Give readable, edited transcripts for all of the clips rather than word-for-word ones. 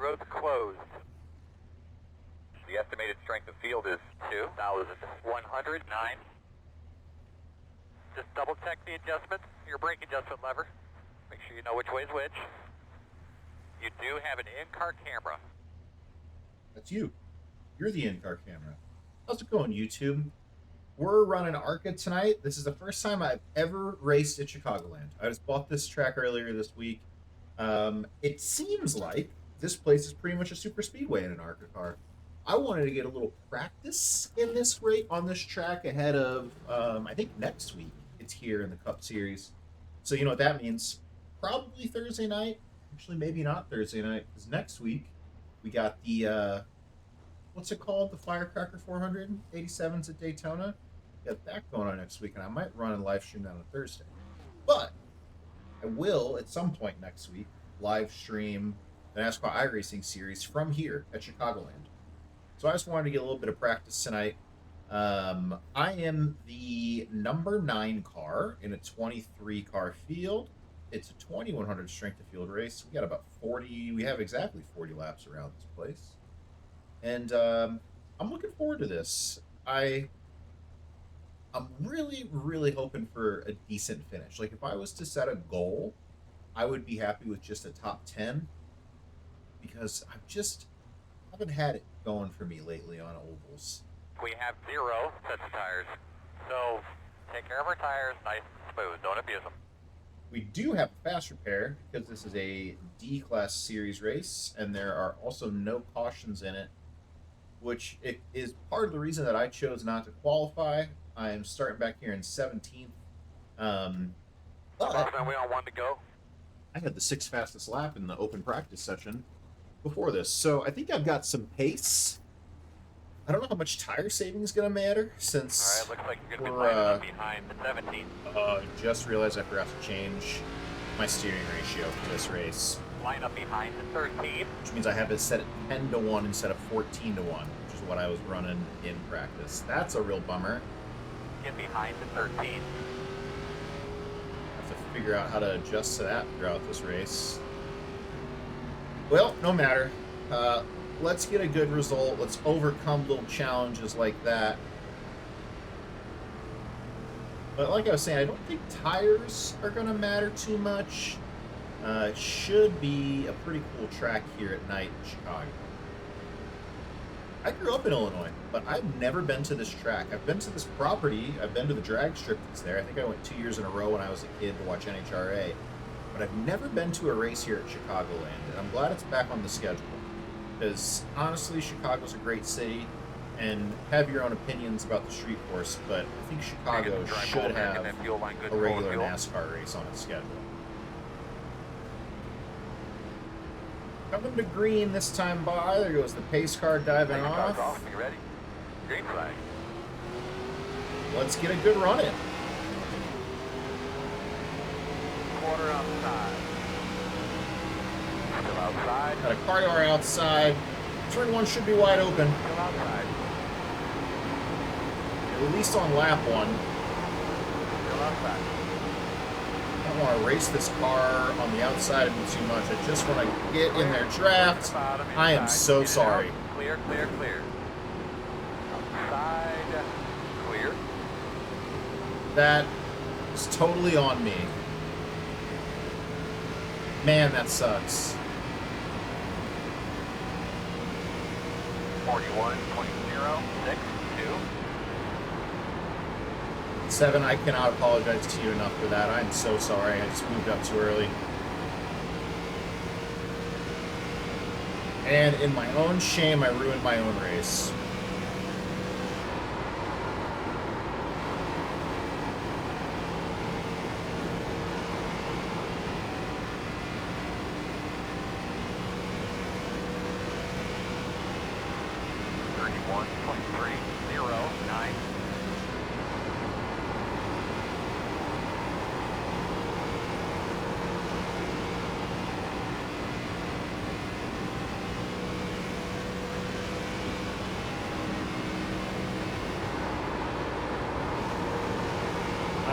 road's closed. The estimated strength of field is 2,109. Just double check the adjustments, your brake adjustment lever. Make sure you know which way is which. You do have an in-car camera. That's you. You're the in-car camera. How's it going, YouTube? We're running ARCA tonight. This is the first time I've ever raced at Chicagoland. I just bought this track earlier this week. It seems like this place is pretty much a super speedway in an ARCA car. I wanted to get a little practice in this rate on this track ahead of, I think next week it's here in the Cup Series. So you know what that means? Probably Thursday night. Actually, maybe not Thursday night, because next week we got the, what's it called? The Firecracker 487s at Daytona. Got that going on next week, and I might run and live stream that on Thursday. But I will, at some point next week, live stream the NASCAR iRacing series from here at Chicagoland. So I just wanted to get a little bit of practice tonight. I am the number 9 car in a 23 car field. It's a 2100 strength of field race. We got about 40, we have exactly 40 laps around this place. And I'm looking forward to this. I'm really, really hoping for a decent finish. Like, if I was to set a goal, I would be happy with just a top 10, because I haven't had it going for me lately on ovals. We have 0 sets of tires, so take care of our tires nice and smooth. Don't abuse them. We do have a fast repair because this is a D-Class series race, and there are also no cautions in it, which is part of the reason that I chose not to qualify. I'm starting back here in 17th. But we all want to go. I had the 6th fastest lap in the open practice session before this, so I think I've got some pace. I don't know how much tire saving is going to matter, since all right, looks like you're going to be lining up behind the 17. Just realized I forgot to change my steering ratio for this race. Line up behind the 13. Which means I have it set at 10 to 1 instead of 14 to 1, which is what I was running in practice. That's a real bummer. Get behind the 13. I have to figure out how to adjust to that throughout this race. Well, no matter. Let's get a good result. Let's overcome little challenges like that. But like I was saying, I don't think tires are going to matter too much. It should be a pretty cool track here at night in Chicago. I grew up in Illinois, but I've never been to this track. I've been to this property. I've been to the drag strip that's there. I think I went 2 years in a row when I was a kid to watch NHRA. But I've never been to a race here at Chicagoland, and I'm glad it's back on the schedule. Because honestly, Chicago's a great city, and have your own opinions about the street course, but I think Chicago should have a regular NASCAR race on its schedule. Coming to green this time by. There goes the pace car diving off. You ready? Green flag. Let's get a good run in. Quarter outside. Still outside. Got a car yard outside. Turn 1 should be wide open. Still outside. At least on lap 1. Still outside. I don't want to race this car on the outside of me too much. I just want to get in their draft. I am so sorry. Clear, clear, clear. Outside. Clear. That is totally on me. Man, that sucks. 41, 20, 6, 2. 7, I cannot apologize to you enough for that. I'm so sorry. I just moved up too early. And in my own shame, I ruined my own race.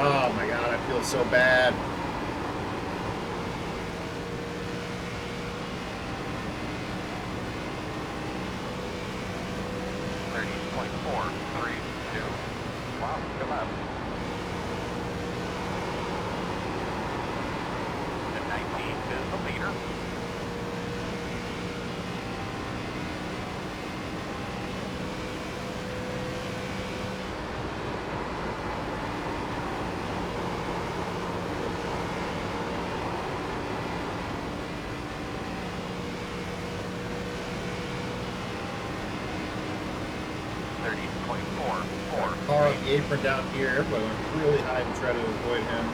Oh my god, I feel so bad. Wow, good lap. The 19 is the leader. Car on the apron down here. Everybody went really high to try to avoid him.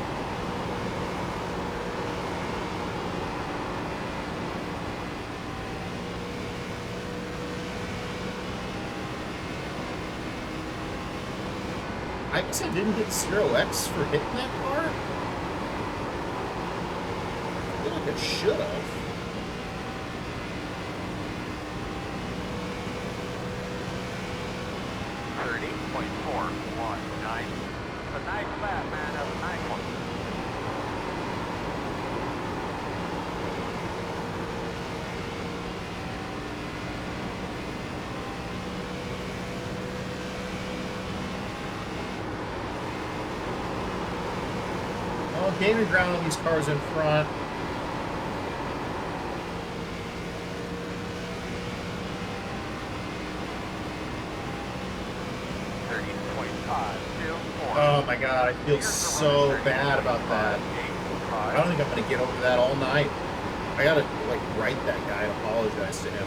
I guess I didn't get 0x for hitting that car. I feel like I should have. A nice lap, man. That was a nice one. Well, gaining ground on these cars in front. Oh my god, I feel so bad about that. I don't think I'm going to get over that all night. I got to, like, write that guy and apologize to him.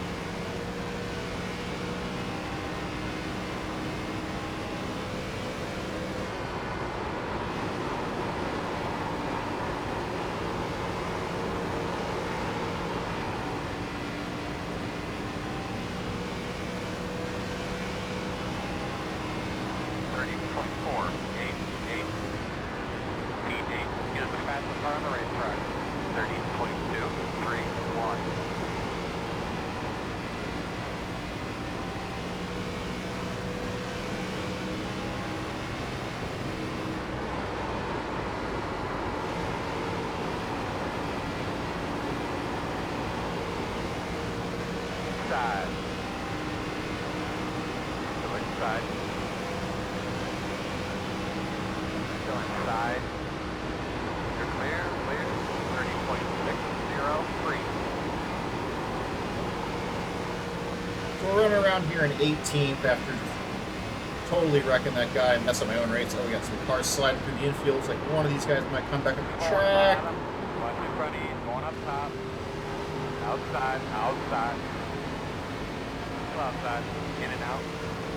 Here in 18th after totally wrecking that guy and messing up my own rates. Oh, we got some cars sliding through the infields. Like one of these guys might come back up the track. Watch your front end, going up top. Outside. Still outside. In and out.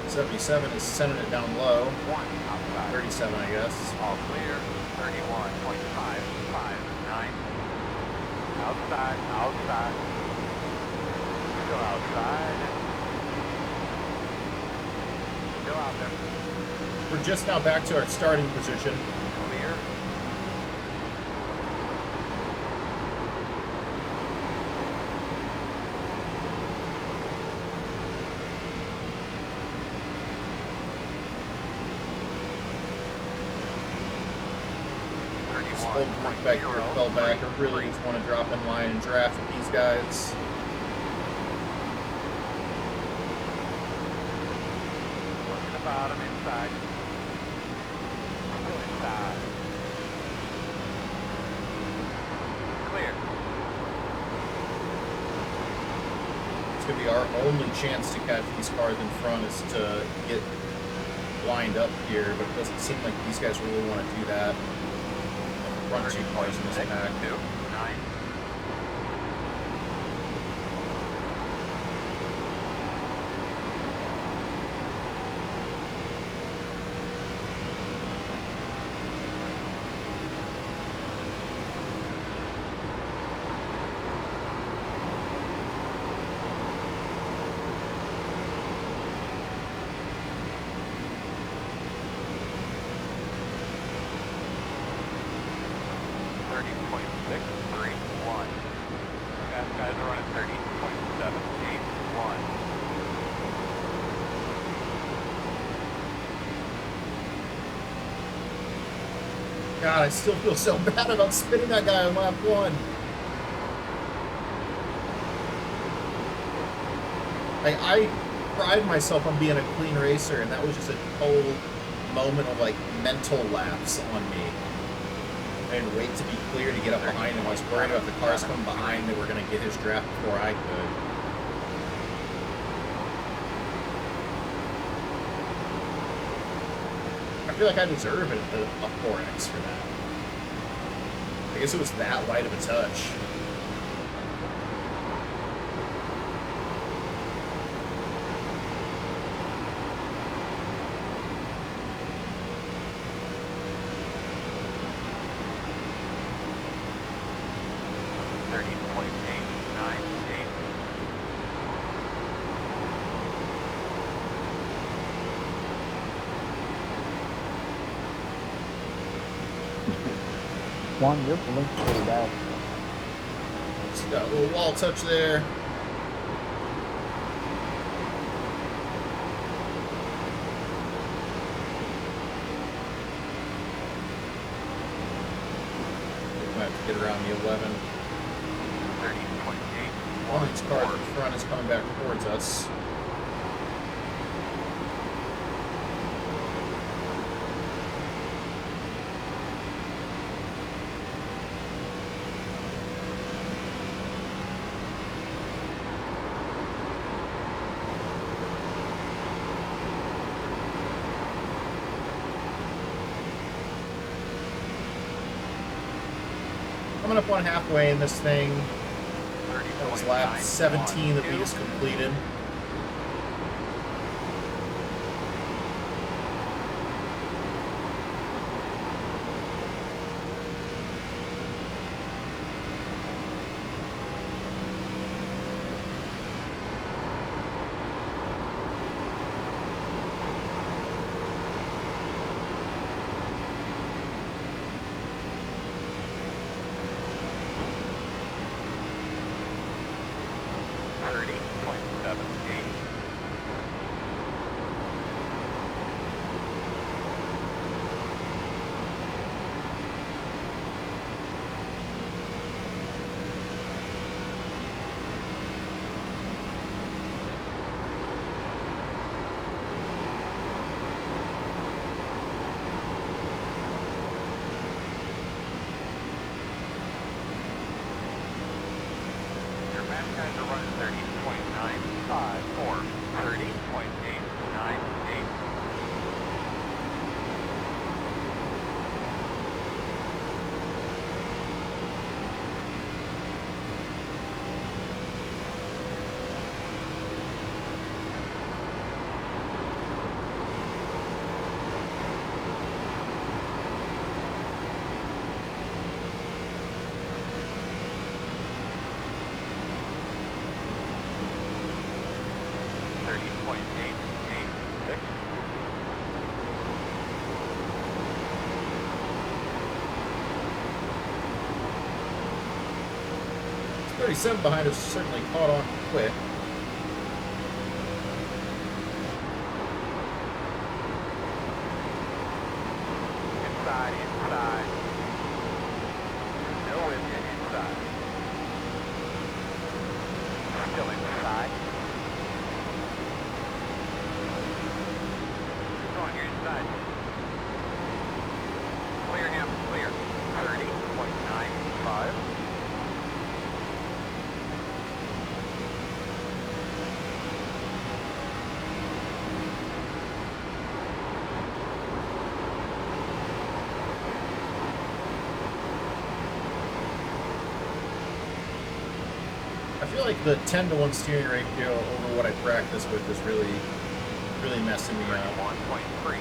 77 is sending it down low. One outside. 37, I guess. All clear. 31.559. Outside. Still outside. Out there. We're just now back to our starting position. Clear. Just hold right back here, fell back. I really just want to drop in line and draft with these guys. Bottom inside. Still inside. Clear. It's going to be our only chance to catch these cars in front is to get lined up here, but it doesn't seem like these guys really want to do that. Run two cars in this pack. 9. Guys are running 30.781. God, I still feel so bad about spinning that guy on lap one. Like, pride myself on being a clean racer, and that was just a total moment of like mental lapse on me. I didn't wait to be clear to get up behind him. I was worried about the cars coming behind that were going to get his draft before I could. I feel like I deserve a 4X for that. I guess it was that light of a touch. One, your blink's pretty bad. Just got a little wall touch there. Might have to get around the 11. 30.8. One of these cars in front is coming back towards us. Coming up on halfway in this thing. That was lap 17 that we just completed. Guys are running 30.954, 30.898. It's 37 behind us, certainly caught on quick. Inside, inside. No engine inside. Still inside. Go on, you're inside. Clear him, clear. 30.95. I feel like the 10-to-1 steering ratio over what I practice with is really messing me up. 1.33.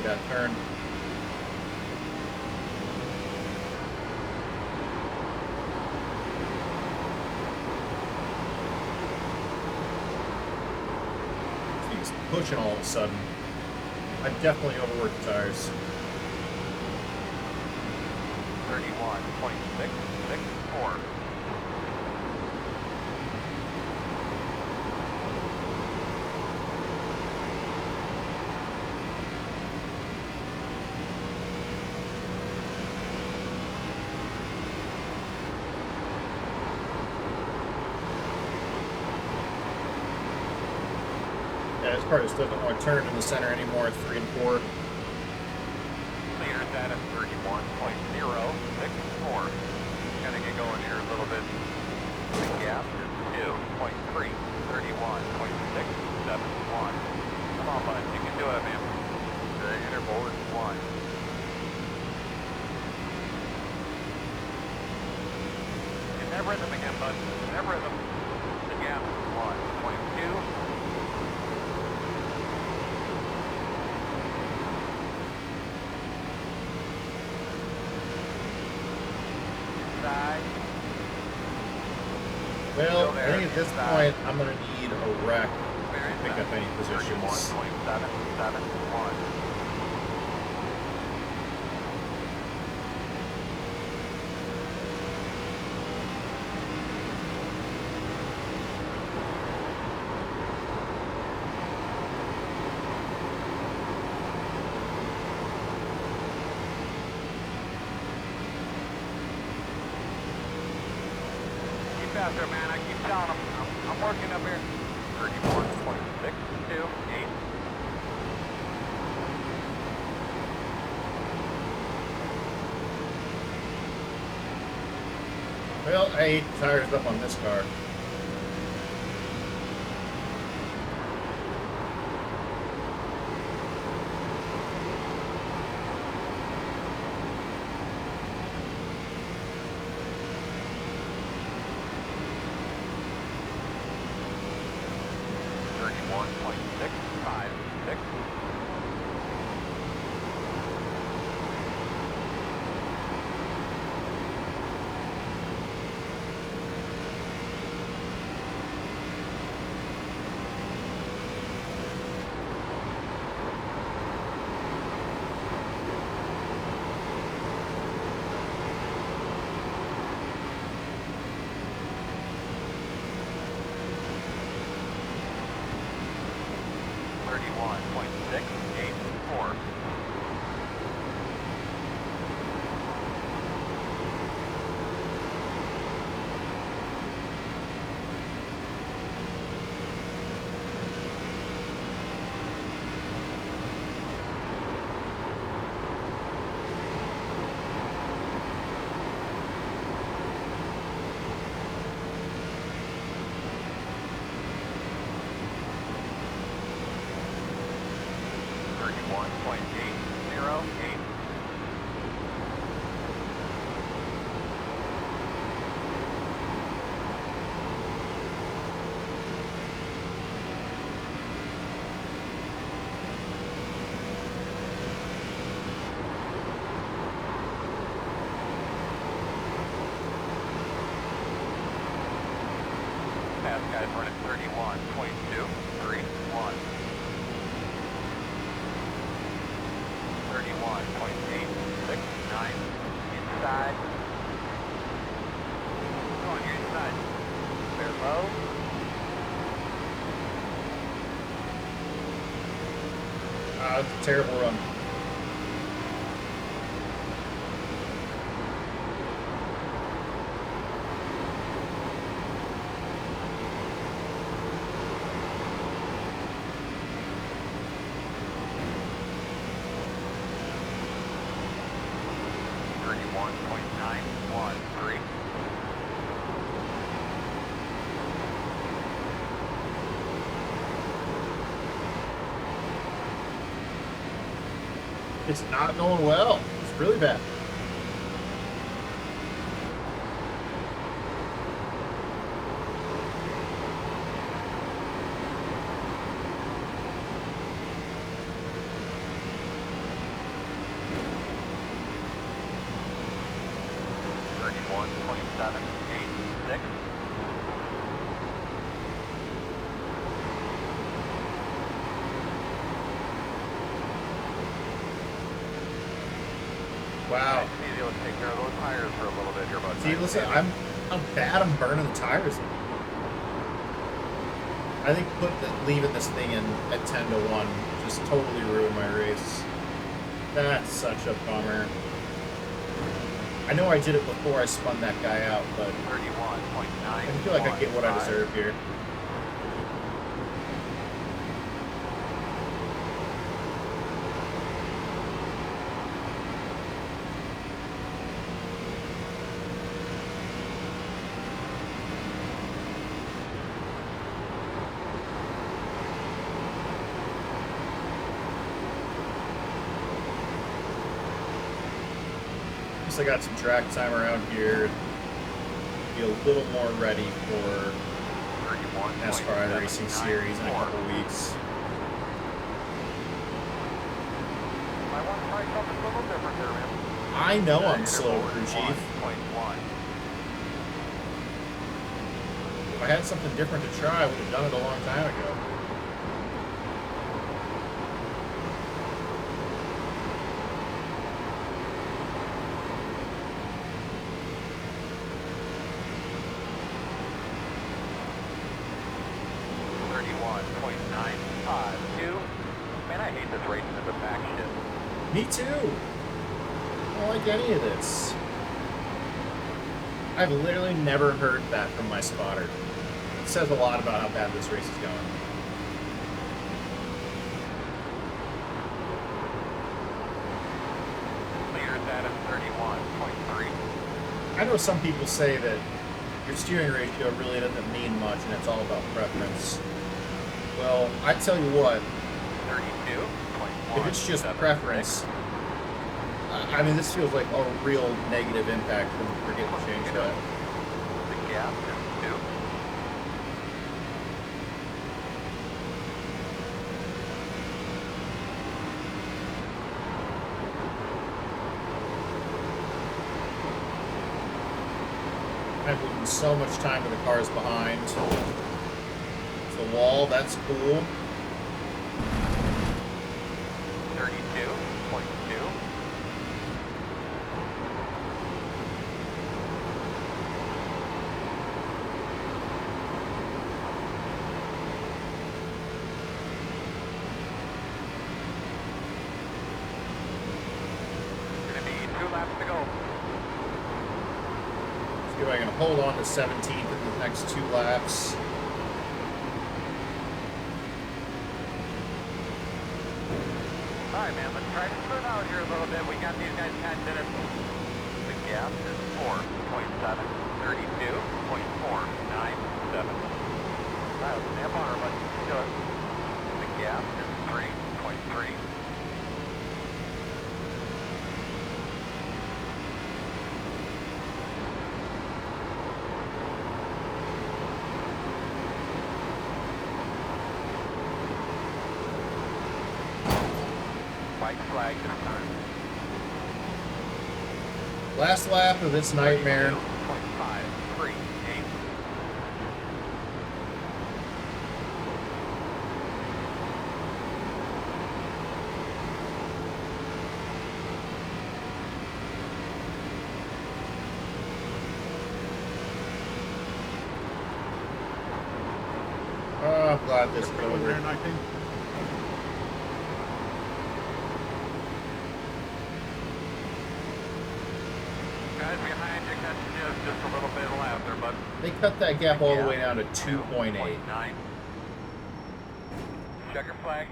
really bad turn. He's pushing all of a sudden. I definitely overworked the tires. 31.664. Yeah, this car just doesn't want to turn in the center anymore at 3 and 4. Leaders at a 31.064. Gonna get going here a little bit. The gap is 2.3. 31.671. Come on, bud. You can do it, man. The interval is 1. In that rhythm again, bud. In that rhythm. The gap is 1.2. Side. Well, I think at this point, I'm going to need a wreck to pick up any positions. 31.771. Keep faster, man. I keep telling them. I'm working up here. 31.628. Well, I ate the tires up on this car. Fast guys running 31.231. 31.869 inside. Go on your inside. Fair low. It's a terrible run. It's not going well. It's really bad. 7, 8, 6. Wow. Easy, let's take care of those tires for a little bit here, bud. See, listen, how bad I'm burning the tires. I think leaving this thing in at 10 to 1 just totally ruined my race. That's such a bummer. I know I did it before I spun that guy out, but 31.9. I feel like I get what I deserve here. I got some track time around here. Be a little more ready for NASCAR iRacing Series in a couple weeks. I want to try something a little different there, man. I know I'm slow, crew chief. If I had something different to try, I would have done it a long time ago. Man, I hate this racing in the back shit. Me too. I don't like any of this. I've literally never heard that from my spotter. It says a lot about how bad this race is going. Leader's at a 31.3. I know some people say that your steering ratio really doesn't mean much and it's all about preference. Well, I tell you what, 32.1. if it's just preference, I mean, this feels like a real negative impact from forgetting to change that. The gap is 2. I'm losing so much time when the car's behind. It's the wall, that's cool. 32.2. Gonna be 2 laps to go. See if I can hold on to 17th in the next 2 laps. Alright, man, let's try to smooth out here a little bit. We got these guys 10 minutes. The gap is 4.7, 32.497. Alright, let's snap on her, let's do it. The gap is 3.3. White flag this time. Last lap of this nightmare. 0.538. Oh, I'm glad this is over. Guys behind you, catching you just a little bit left there, bud. They cut that gap all the way down to 2.8. 2.9. Checker flag.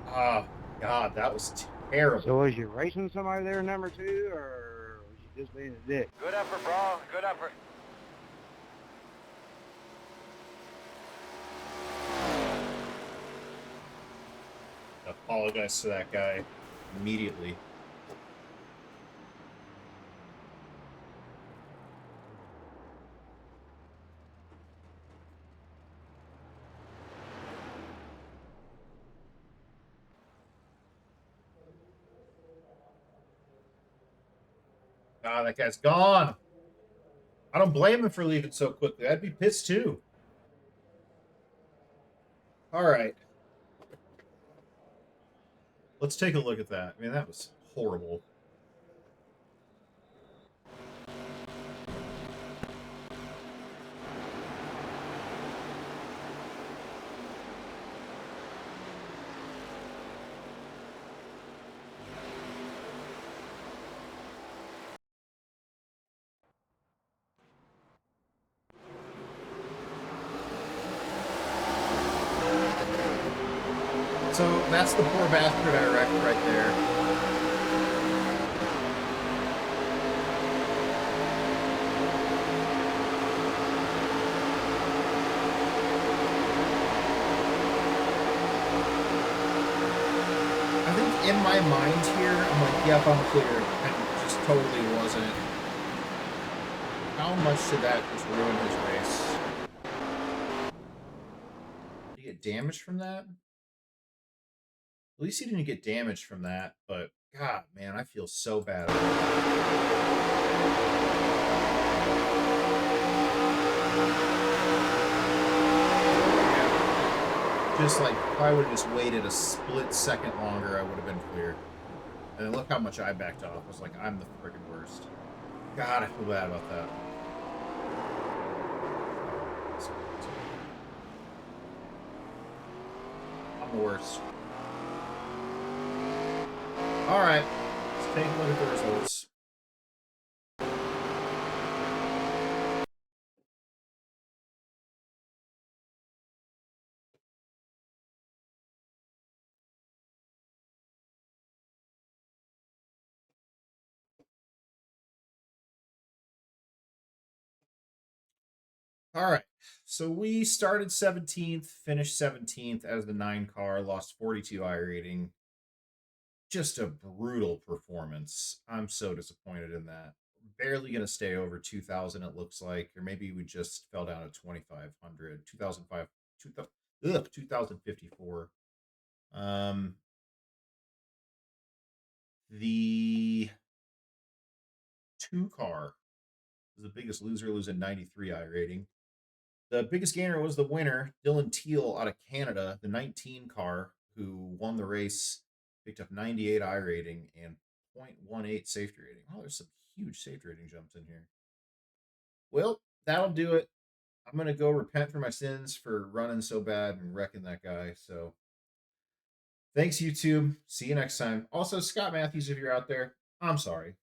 Oh, God, that was terrible. So was you racing somebody there, number 2, or was you just being a dick? Good effort, bro. Good effort. Apologize to that guy immediately. Ah, that guy's gone. I don't blame him for leaving so quickly. I'd be pissed too. All right. Let's take a look at that. I mean, that was horrible. So that's the poor bastard I wrecked right there. I think in my mind here, I'm like, yep, I'm clear. And it just totally wasn't. How much did that just ruin his race? Did he get damaged from that? At least he didn't get damaged from that, but God, man, I feel so bad. Yeah. Just like, if I would have just waited a split second longer, I would have been clear. And then look how much I backed off. I was like, I'm the freaking worst. God, I feel bad about that. I'm the worst. All right, let's take a look at the results. All right, so we started 17th, finished 17th as the 9 car, lost 42 iRating. Just a brutal performance. I'm so disappointed in that. Barely going to stay over 2,000, it looks like, or maybe we just fell down to 2,500, 2,005, 2,054. The 2 car was the biggest loser, losing 93 iRating. The biggest gainer was the winner, Dylan Teal out of Canada, the 19 car, who won the race, picked up 98 iRating and 0.18 safety rating. Oh, there's some huge safety rating jumps in here. Well, that'll do it. I'm going to go repent for my sins for running so bad and wrecking that guy. So thanks, YouTube. See you next time. Also, Scott Matthews, if you're out there, I'm sorry.